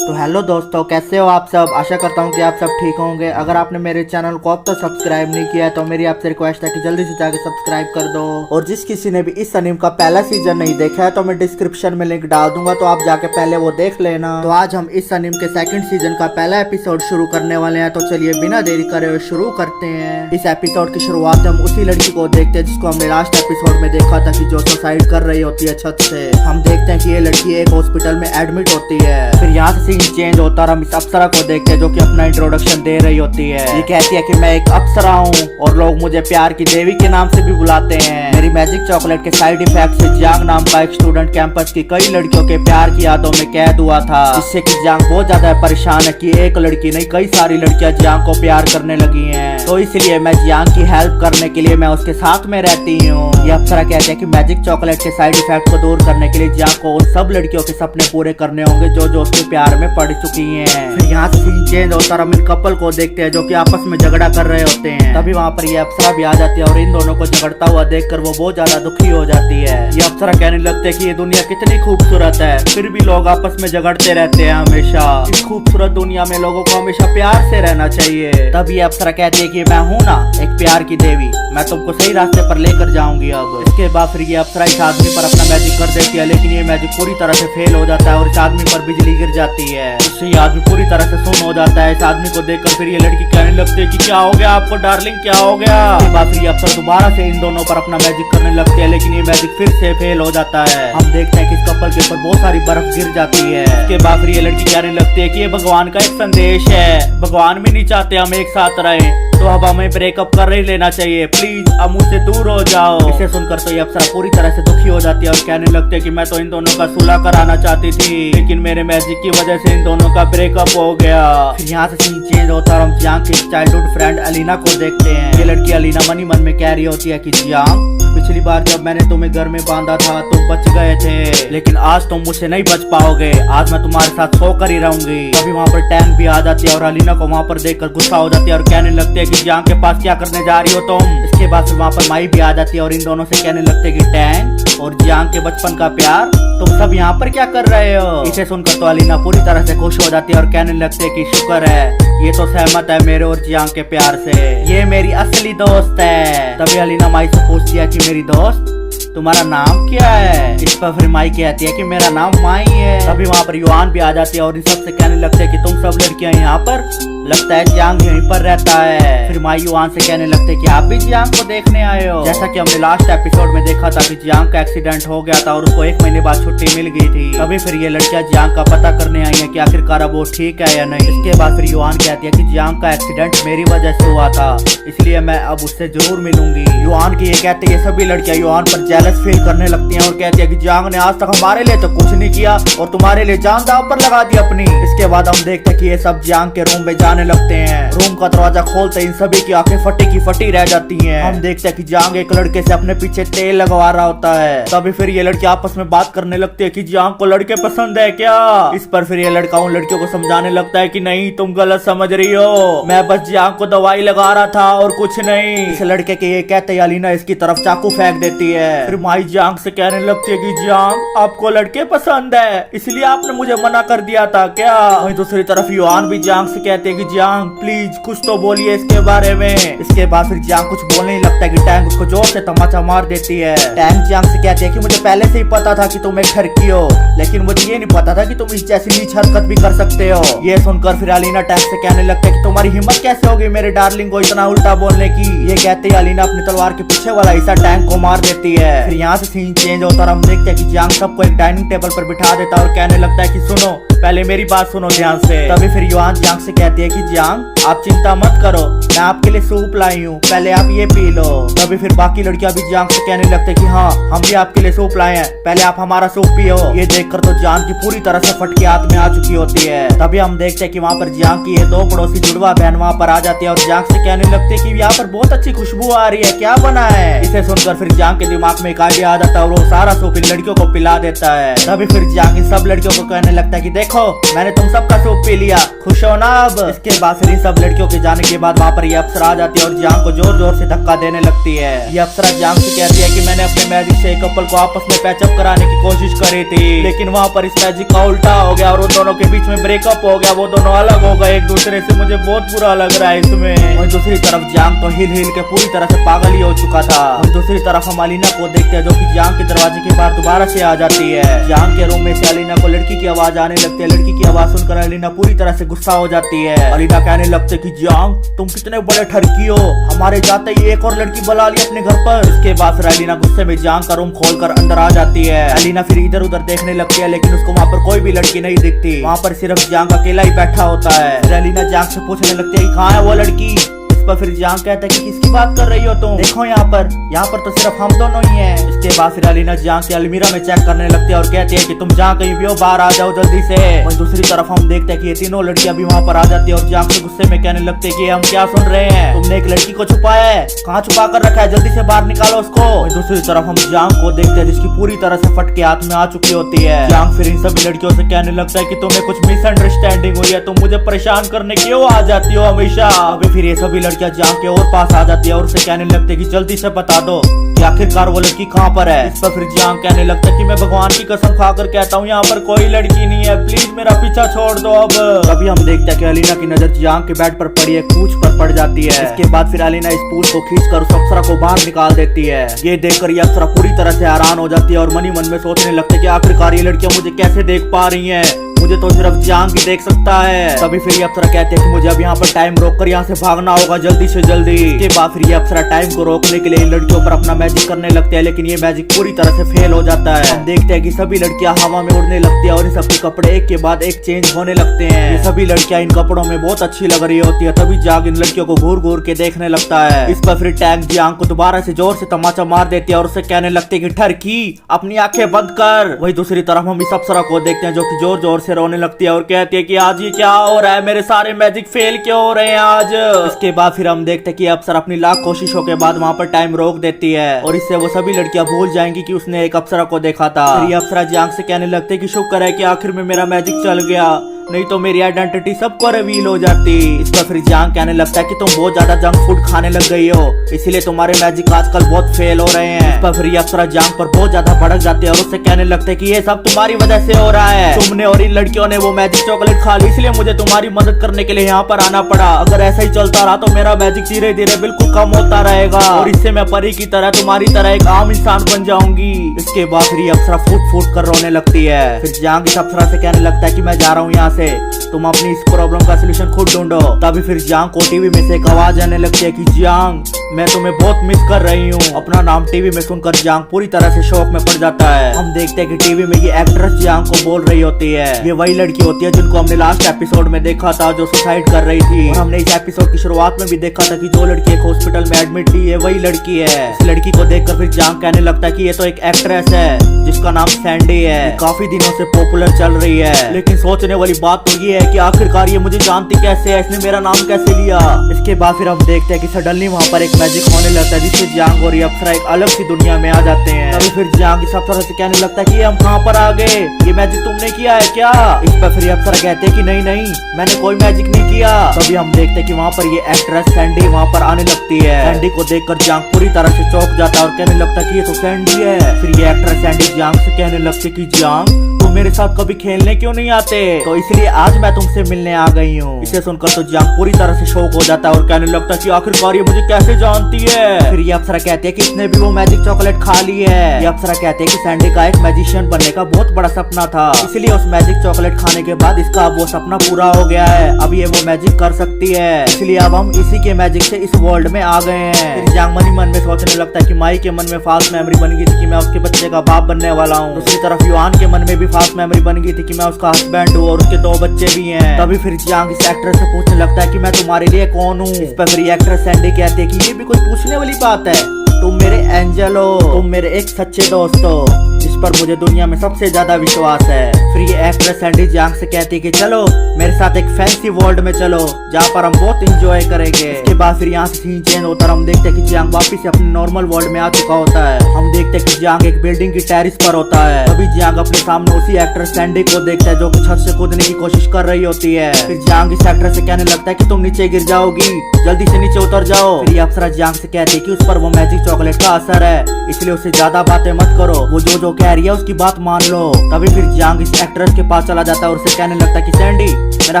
तो हेलो दोस्तों, कैसे हो आप सब। आशा करता हूँ कि आप सब ठीक होंगे। अगर आपने मेरे चैनल को अब तक सब्सक्राइब नहीं किया है तो मेरी आपसे रिक्वेस्ट है कि जल्दी से जाके सब्सक्राइब कर दो। और जिस किसी ने भी इस एनीमे का पहला सीजन नहीं देखा है तो मैं डिस्क्रिप्शन में लिंक डाल दूंगा, तो आप जाके पहले वो देख लेना। तो आज हम इस एनीमे के सेकंड सीजन का पहला एपिसोड शुरू करने वाले हैं, तो चलिए बिना देरी करे हुए शुरू करते हैं। इस एपिसोड की शुरुआत हम उसी लड़की को देखते हैं जिसको हमने लास्ट एपिसोड में देखा था कि जो सुसाइड कर रही होती है छत से। हम देखते हैं कि ये लड़की एक हॉस्पिटल में एडमिट होती है। फिर यहाँ से सीन चेंज होता और हम इस अप्सरा को देखते हैं जो कि अपना इंट्रोडक्शन दे रही होती है। ये कहती है कि मैं एक अप्सरा हूँ और लोग मुझे प्यार की देवी के नाम से भी बुलाते हैं। मेरी मैजिक चॉकलेट के साइड इफेक्ट से जियांग नाम का एक स्टूडेंट कैंपस की कई लड़कियों के प्यार की यादों में कैद हुआ था, जिससे कि जियांग बहुत ज्यादा परेशान है कि एक लड़की नहीं कई सारी लड़कियां जियांग को प्यार करने लगी हैं। तो इसलिए मैं जियांग की हेल्प करने के लिए मैं उसके साथ में रहती हूँ। ये अप्सरा कहती है कि मैजिक चॉकलेट के साइड इफेक्ट को दूर करने के लिए जियांग को उन सब लड़कियों के सपने पूरे करने होंगे जो उसके प्यार में पड़ चुकी हैं। फिर यहाँ से सीन चेंज होता है, हम इन कपल को देखते हैं जो कि आपस में झगड़ा कर रहे होते हैं। तभी वहाँ पर ये अप्सरा भी आ जाती है और इन दोनों को झगड़ता हुआ देखकर वो बहुत ज्यादा दुखी हो जाती है। ये अप्सरा कहने लगते हैं कि ये दुनिया कितनी खूबसूरत है, फिर भी लोग आपस में झगड़ते रहते हैं हमेशा। इस खूबसूरत दुनिया में लोगों को हमेशा प्यार से रहना चाहिए। तब ये अप्सरा कहती है कि मैं हूँ ना एक प्यार की देवी, मैं तुमको सही रास्ते पर लेकर जाऊंगी। अब इसके बाद फिर ये अप्सरा इस आदमी पर अपना मैजिक कर देती है, लेकिन ये मैजिक पूरी तरह से फेल हो जाता है और इस आदमी पर बिजली गिर जाती है। इससे ये आदमी पूरी तरह से सुन्न हो जाता है। इस आदमी को देखकर फिर ये लड़की कहने लगती है कि क्या हो गया आपको डार्लिंग, क्या हो गया। इसके बाद फिर ये अप्सरा दोबारा से इन दोनों पर अपना मैजिक करने लगती है, लेकिन ये मैजिक फिर से फेल हो जाता है। हम देखते हैं कि इस कपल के ऊपर बहुत सारी बर्फ गिर जाती है। इसके बाद फिर ये लड़की कहने लगती है कि ये भगवान का एक संदेश है, भगवान भी नहीं चाहते हम एक साथ रहें, तो अब हमें ब्रेकअप कर ही लेना चाहिए, प्लीज अब मुझसे दूर हो जाओ। इसे सुनकर तो ये अप्सरा पूरी तरह से दुखी हो जाती है और कहने लगती है कि मैं तो इन दोनों का सुलह कराना चाहती थी, लेकिन मेरे मैजिक की वजह से इन दोनों का ब्रेकअप हो गया। फिर यहाँ से सीन चेंज होता है और हम जियांग की चाइल्डहुड फ्रेंड अलीना को देखते हैं। ये लड़की अलीना मन ही मन में कह रही होती है कि जियांग, पिछली बार जब मैंने तुम्हें घर में बांधा था तुम बच गए थे, लेकिन आज तुम मुझसे नहीं बच पाओगे, आज मैं तुम्हारे साथ सोकर ही रहूंगी। तभी वहाँ पर टैंक भी आ जाती है और अलीना को वहाँ पर देखकर गुस्सा हो जाती है और कहने लगती है कि जियांग के पास क्या करने जा रही हो तुम। इसके बाद फिर वहाँ पर माई भी आ जाती है और इन दोनों से कहने लगते हैं कि टैंक और जियांग के बचपन का प्यार तुम सब यहाँ पर क्या कर रहे हो। इसे सुनकर तो अलीना पूरी तरह से खुश हो जाती है और कहने लगते है कि शुक्र है ये तो सहमत है मेरे और जियांग के प्यार से, ये मेरी असली दोस्त है। तभी अलीना माई से पूछती है कि मेरी दोस्त तुम्हारा नाम क्या है। इस पर फिर माई कहती है कि मेरा नाम माई है। तभी वहाँ पर युआन भी आ जाती है और इन सब से कहने लगते है कि तुम सब लड़कियां यहाँ पर, लगता है जियांग यहीं पर रहता है। फिर माई युआन से कहने लगते कि आप भी जियांग को देखने आए हो। जैसा कि हमने लास्ट एपिसोड में देखा था कि जियांग का एक्सीडेंट हो गया था और उसको 1 महीने बाद छुट्टी मिल गई थी। तभी फिर ये लड़कियां जियांग का पता करने आई है कि आखिरकार अब वो ठीक है या नहीं। इसके बाद फिर युआन कहती है कि जियांग का एक्सीडेंट मेरी वजह से हुआ था, इसलिए मैं अब उससे जरूर मिलूंगी। युआन की ये कहते ये सभी लड़कियां युआन पर जेलस फील करने लगती हैं और कहती है कि जियांग ने आज तक हमारे लिए तो कुछ नहीं किया और तुम्हारे लिए जान दांव पर लगा दी अपनी। इसके बाद हम देखते हैं कि ये सब जियांग के रूम में जाने लगते हैं। रूम का दरवाजा खोलते इन सभी की आंखें फटी की फटी रह जाती हैं। हम देखते हैं कि जियांग एक लड़के से अपने पीछे तेल लगवा रहा होता है। तभी फिर ये लड़की आपस में बात करने लगती है कि जियांग को लड़के पसंद है क्या। इस पर फिर ये लड़का उन लड़कियों को समझाने लगता है कि नहीं तुम गलत समझ रही हो, मैं बस जियांग को दवाई लगा रहा था और कुछ नहीं। इस लड़के के ये कहते ही अलीना इसकी तरफ चाकू फेंक देती है। फिर माई जियांग से कहने लगती है कि जियांग आपको लड़के पसंद है, इसलिए आपने मुझे मना कर दिया था क्या। वहीं दूसरी तरफ युआन भी जियांग से कहते हैं कि जियांग प्लीज कुछ तो बोलिए इसके बारे में। इसके बाद फिर जियांग कुछ बोलने ही लगता है कि टैंक उसको जोर से तमाचा मार देती है। टैंक जियांग से कहती है कि मुझे पहले से ही पता था कि तुम एक ठरकी हो, लेकिन मुझे ये नहीं पता था कि तुम इस जैसी नीच हरकत भी कर सकते हो। ये सुनकर फिर अलीना टैंक से कहने लगता है कि तुम्हारी हिम्मत कैसे होगी मेरे डार्लिंग को इतना उल्टा बोलने की। ये कहते ही अलीना अपनी तलवार के पीछे वाला हिस्सा टैंक को मार देती है। फिर यहाँ से सीन चेंज होता है, हम देखते हैं कि जियांग सबको एक डाइनिंग टेबल पर बिठा देता है और कहने लगता है कि सुनो पहले मेरी बात सुनो ध्यान से। तभी फिर युआन जियांग से कहती है कि जियांग आप चिंता मत करो, मैं आपके लिए सूप लाई हूँ, पहले आप ये पी लो। तभी फिर बाकी लड़कियां भी जियांग से कहने लगते कि हाँ हम भी आपके लिए सूप लाए हैं, पहले आप हमारा सूप पियो। ये देखकर तो जियांग की पूरी तरह से फटकी हाथ में आ चुकी होती है। तभी हम देखते हैं कि वहाँ पर जियांग की ये 2 पड़ोसी जुड़वा बहन वहाँ पर आ जाती है और जियांग से कहने लगते हैं कि यहाँ पर बहुत अच्छी खुशबू आ रही है, क्या बना है। इसे सुनकर फिर जियांग के दिमाग में एक आइडिया आ जाता है और वो सारा सूप इन लड़कियों को पिला देता है। तभी फिर जियांग इन सब लड़कियों को कहने लगता है कि देखो मैंने तुम सबका सूप पी लिया, खुश हो ना अब। इसके बाद फिर इन सब लड़कियों के जाने के बाद वहाँ पर ये अप्सरा आ जाती है और जियांग को जोर जोर से धक्का देने लगती है। ये अप्सरा जियांग से कहती है कि मैंने अपने मैजिक से एक कपल को आपस में पैचअप कराने की कोशिश करी थी, लेकिन वहाँ पर इस मैजिक का उल्टा हो गया और उन दोनों के बीच में ब्रेकअप हो गया। वो दोनों अलग हो गए एक दूसरे से, मुझे बहुत बुरा लग रहा है इसमें। और दूसरी तरफ जियांग तो हिल हिल के पूरी तरह से पागल ही हो चुका था। और दूसरी तरफ हम अलीना को देखते हैं जो कि जियांग के दरवाजे के बाहर दोबारा से आ जाती है। जियांग के रूम में से अलीना को लड़की की आवाज आने लगती है। लड़की की आवाज सुनकर अलीना पूरी तरह से गुस्सा हो जाती है। अलीना कहने लगते कि जियांग तुम कितने बड़े ठरकी हो, हमारे जाते ही एक और लड़की बुला ली अपने घर पर। इसके बाद फिर अलीना गुस्से में जियांग का रूम खोलकर अंदर आ जाती है। अलीना फिर इधर उधर देखने लगती है लेकिन उसको वहाँ पर कोई भी लड़की नहीं दिखती। वहाँ पर सिर्फ जियांग अकेला ही बैठा होता है। फिर अलीना जियांग से पूछने लगती है कहाँ है वो लड़की। पर फिर जियांग कहता है कि किसकी बात कर रही हो तुम, देखो यहाँ पर तो सिर्फ हम दोनों ही हैं। इसके बाद फिर अलीना जियांग की अलमीरा में चेक करने लगती है और कहती है कि तुम जहाँ कहीं भी हो बाहर आ जाओ जल्दी से। और दूसरी तरफ हम देखते हैं कि ये तीनों लड़कियां भी वहाँ पर आ जाती है और जियांग के गुस्से में कहने लगते हैं कि हम क्या सुन रहे हैं, तुमने एक लड़की को छुपाया है, कहाँ छुपा कर रखा है, जल्दी से बाहर निकालो उसको। और दूसरी तरफ हम जियांग को देखते हैं जिसकी पूरी तरह से फट के हाथ में आ चुकी होती है। जियांग फिर इन सभी लड़कियों से कहने लगता है कि तुम्हें कुछ मिसअंडरस्टैंडिंग हुई है, तुम मुझे परेशान करने क्यों आ जाती हो हमेशा। अभी फिर ये सभी लड़कियां जियांग के और पास आ जाती है और उसे कहने लगते कि जल्दी से बता दो कि आखिरकार वो लड़की कहाँ पर है। इस पर फिर जियांग कहने लगता है कि मैं भगवान की कसम खाकर कहता हूँ यहाँ पर कोई लड़की नहीं है, प्लीज मेरा पीछा छोड़ दो अब। तभी हम देखते हैं कि अलीना की नजर जियांग के बेड पर पड़ी एक पूंछ पर पड़ जाती है। इसके बाद फिर अलीना इस पूंछ को खींचकर उस अप्सरा को बाहर निकाल देती है। ये देखकर ये अप्सरा पूरी तरह से हैरान हो जाती है और मनी मन में सोचने लगते है कि आखिरकार ये लड़कियां मुझे कैसे देख पा रही है, मुझे तो सिर्फ जियांग ही देख सकता है। तभी फिर ये अप्सरा कहते हैं कि मुझे अब यहाँ पर टाइम रोककर यहाँ से भागना होगा जल्दी से जल्दी। इसके बाद फिर ये अप्सरा टाइम को रोकने के लिए इन लड़कियों पर अपना मैजिक करने लगते हैं लेकिन ये मैजिक पूरी तरह से फेल हो जाता है। हम देखते हैं कि सभी लड़कियां हवा में उड़ने लगती है और इन सबके कपड़े एक के बाद एक चेंज होने लगते हैं। ये सभी लड़कियां इन कपड़ों में बहुत अच्छी लग रही होती है। तभी जियांग इन लड़कियों को घूर घूर के देखने लगता है। इस पर फिर टैंक जियांग को दोबारा से जोर से तमाचा मार देती है और उसे कहने लगते है कि ठरकी अपनी आंखें बंद कर। वही दूसरी तरफ हम इस अप्सरा को देखते हैं जो कि जोर जोर से रोने लगती है और कहती है कि आज ये क्या हो रहा है, मेरे सारे मैजिक फेल क्यों हो रहे हैं आज। इसके बाद फिर हम देखते हैं कि अप्सरा अपनी लाख कोशिशों के बाद वहाँ पर टाइम रोक देती है और इससे वो सभी लड़कियां भूल जाएंगी कि उसने एक अप्सरा को देखा था। फिर ये अप्सरा जियांग से कहने लगते कि शुक्र है कि आखिर में मेरा मैजिक चल गया, नहीं तो मेरी आइडेंटिटी सबको रिवील हो जाती। इस पर फिर जियांग कहने लगता है कि तुम बहुत ज्यादा जंक फूड खाने लग गई हो, इसीलिए तुम्हारे मैजिक आजकल बहुत फेल हो रहे हैं। इस पर फिर ये अप्सरा जियांग पर बहुत ज्यादा भड़क जाती है और उससे कहने लगते हैं कि ये सब तुम्हारी वजह से हो रहा है, तुमने और इन लड़कियों ने वो मैजिक चॉकलेट खा ली, इसलिए मुझे तुम्हारी मदद करने के लिए यहाँ पर आना पड़ा। अगर ऐसा ही चलता रहा तो मेरा मैजिक धीरे धीरे बिल्कुल कम होता रहेगा और इससे मैं परी की तरह तुम्हारी तरह एक आम इंसान बन जाऊंगी। इसके बाद फिर ये अप्सरा फूट फूट कर रोने लगती है। फिर जियांग इस अप्सरा से कहने लगता है कि मैं जा रहा हूँ यहाँ से, तुम अपनी इस प्रॉब्लम का सलूशन खुद ढूंढो। तभी फिर जियांग को टीवी में से एक आवाज आने लगती है कि जियांग मैं तुम्हें बहुत मिस कर रही हूँ। अपना नाम टीवी में सुनकर जियांग पूरी तरह से शौक में पड़ जाता है। हम देखते हैं कि टीवी में ये एक्ट्रेस जियांग को बोल रही होती है। ये वही लड़की होती है जिनको हमने लास्ट एपिसोड में देखा था जो सुसाइड कर रही थी और हमने इस एपिसोड की शुरुआत में भी देखा था कि जो लड़की एक हॉस्पिटल में एडमिट थी ये वही लड़की है। इस लड़की को देखकर फिर जियांग कहने लगता है कि ये तो एक एक्ट्रेस है जिसका नाम सैंडी है, काफी दिनों से पॉपुलर चल रही है। लेकिन सोचने वाली बात तो ये है कि आखिरकार ये मुझे जानती कैसे है, इसने मेरा नाम कैसे लिया। इसके बाद फिर हम देखते हैं कि सडनली वहाँ पर एक मैजिक होने लगता है जिससे जियांग और ये अप्सरा एक अलग सी दुनिया में आ जाते हैं। तभी फिर जियांग इस अप्सरा से कहने लगता है कि हम कहाँ पर आ गए, ये मैजिक तुमने किया है क्या। इस पर फिर अप्सरा कहते हैं कि नहीं नहीं मैंने कोई मैजिक नहीं किया। तभी हम देखते हैं कि वहाँ पर ये एक्ट्रेस सैंडी वहाँ पर आने लगती है। सैंडी को देखकर जियांग पूरी तरह से चौंक जाता है और कहने लगता है कि ये तो सैंडी है। फिर ये एक्ट्रेस सैंडी जियांग से कहने लगती है कि जियांग तुम मेरे साथ कभी खेलने क्यों नहीं आते, तो इसलिए आज मैं तुमसे मिलने आ गई हूँ। इसे सुनकर तो जियांग पूरी तरह से शॉक हो जाता है और कहने लगता है कि आखिरकार ये मुझे कैसे जानती है। फिर ये अप्सरा कहते हैं कि इसने भी वो मैजिक चॉकलेट खा ली है। ये अप्सरा कहते हैं कि सैंडी का एक मैजिशियन बनने का बहुत बड़ा सपना था, इसलिए उस मैजिक चॉकलेट खाने के बाद इसका अब वो सपना पूरा हो गया है, अब ये वो मैजिक कर सकती है, इसलिए अब हम इसी के मैजिक से इस वर्ल्ड में आ गए हैं। फिर जियांग मनी मन में सोचने लगता है कि माई के मन में फास्ट मेमोरी बन गई थी कि मैं उसके बच्चे का बाप बनने वाला हूँ। दूसरी तरफ युआन के मन में भी फास्ट मेमोरी बन गई थी कि मैं उसका हस्बैंड हूँ और उसके 2 बच्चे भी हैं। तभी फिर जियांग इस एक्ट्रेस से पूछने लगता है कि मैं तुम्हारे लिए कौन हूँ। इस पर फिर एक्ट्रेस सैंडी कहती है कि ये भी कुछ पूछने वाली बात है, तुम मेरे एंजल हो, तुम मेरे एक सच्चे दोस्त हो। इस पर मुझे दुनिया में सबसे ज्यादा विश्वास है। फिर ये एक्ट्रेस सैंडी जियांग से कहती कि चलो मेरे साथ एक फैंसी वर्ल्ड में चलो जहाँ पर हम बहुत इंजॉय करेंगे। इसके बाद फिर यहाँ से सीन चेंज होता है, हम देखते हैं कि जियांग वापिस अपने नॉर्मल वर्ल्ड में आ चुका होता है। हम देखते हैं कि जियांग एक बिल्डिंग की टेरिस पर होता है। तभी जियांग अपने सामने उसी एक्ट्रेस सैंडी को देखता है जो कि छत से कूदने की कोशिश कर रही होती है। फिर जियांग इस एक्ट्रेस से कहने लगता है कि तुम नीचे गिर जाओगी, जल्दी से नीचे उतर जाओ। फिर ये अप्सरा जियांग से कहती है कि उस पर वो मैजिक चॉकलेट का असर है, इसलिए उससे ज्यादा बातें मत करो, वो जो कह रही है उसकी बात मान लो। तभी फिर जियांग इस एक्ट्रेस के पास चला जाता है और उसे कहने लगता है कि सैंडी मेरा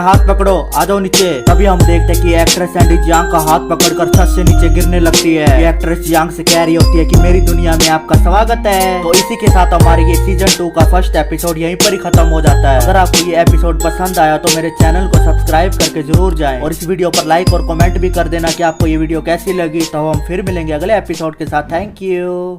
हाथ पकड़ो, आ जाओ नीचे। तभी हम देखते हैं कि एक्ट्रेस सैंडी जियांग का हाथ पकड़कर छत से नीचे गिरने लगती है। ये एक्ट्रेस जियांग से कह रही होती है कि मेरी दुनिया में आपका स्वागत है। तो इसी के साथ हमारे ये सीजन 2 का फर्स्ट एपिसोड यहीं पर ही खत्म हो जाता है। अगर आपको ये एपिसोड पसंद आया तो मेरे चैनल को सब्सक्राइब करके जरूर जाएं और इस वीडियो पर लाइक और कमेंट भी कर देना कि आपको ये वीडियो कैसी लगी। तो हम फिर मिलेंगे अगले एपिसोड के साथ। Thank you.